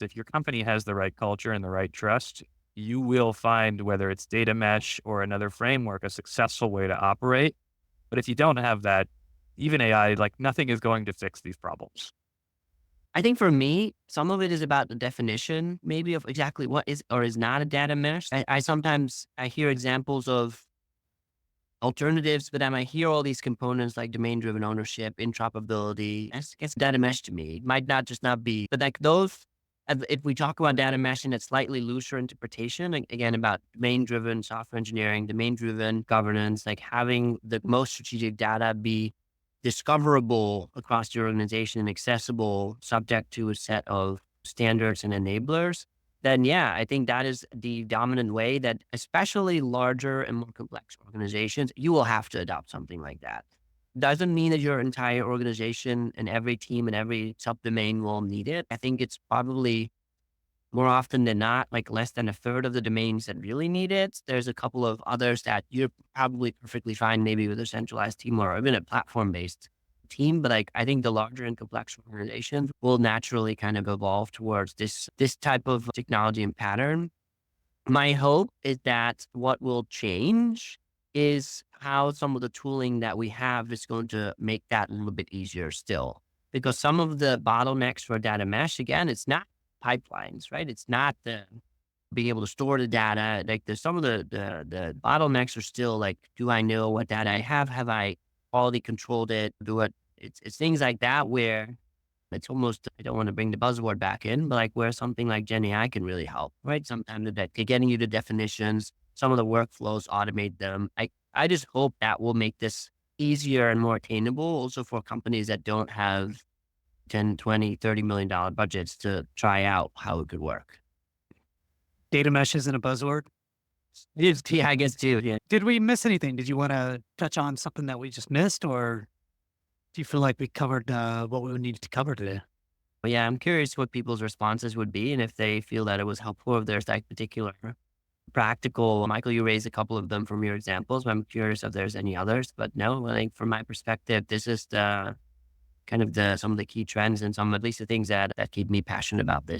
If your company has the right culture and the right trust, you will find whether it's data mesh or another framework, a successful way to operate. But if you don't have that, even AI, like nothing is going to fix these problems. I think for me, some of it is about the definition, maybe of exactly what is or is not a data mesh. I sometimes I hear examples of alternatives, but then I hear all these components like domain-driven ownership, interoperability. I guess data mesh to me it might not just not be, but like those. If we talk about data mesh in a slightly looser interpretation, again about domain-driven software engineering, domain-driven governance, like having the most strategic data be discoverable across your organization and accessible, subject to a set of standards and enablers, then yeah, I think that is the dominant way that especially larger and more complex organizations, you will have to adopt something like that. Doesn't mean that your entire organization and every team and every subdomain will need it. I think it's probably more often than not, like less than a third of the domains that really need it. There's a couple of others that you're probably perfectly fine, maybe with a centralized team or even a platform based team. But like, I think the larger and complex organizations will naturally kind of evolve towards this type of technology and pattern. My hope is that what will change is how some of the tooling that we have is going to make that a little bit easier still. Because some of the bottlenecks for data mesh, again, it's not pipelines, right? It's not the being able to store the data. Like there's some of the bottlenecks are still like, do I know what data I have? Have I quality controlled it? Do it? It's things like that where it's almost, I don't want to bring the buzzword back in, but like where something like Gen AI can really help, right? Sometimes getting you the definitions, some of the workflows, automate them. I just hope that will make this easier and more attainable also for companies that don't have 10, 20, $30 million budgets to try out how it could work. Data mesh isn't a buzzword. Yeah, I guess too. Yeah. Did we miss anything? Did you want to touch on something that we just missed, or do you feel like we covered what we needed to cover today? But yeah, I'm curious what people's responses would be and if they feel that it was helpful, if there's like particular practical. Michael, you raised a couple of them from your examples, but I'm curious if there's any others. But no, I think from my perspective, this is the kind of the some of the key trends and some at least the things that keep me passionate about this.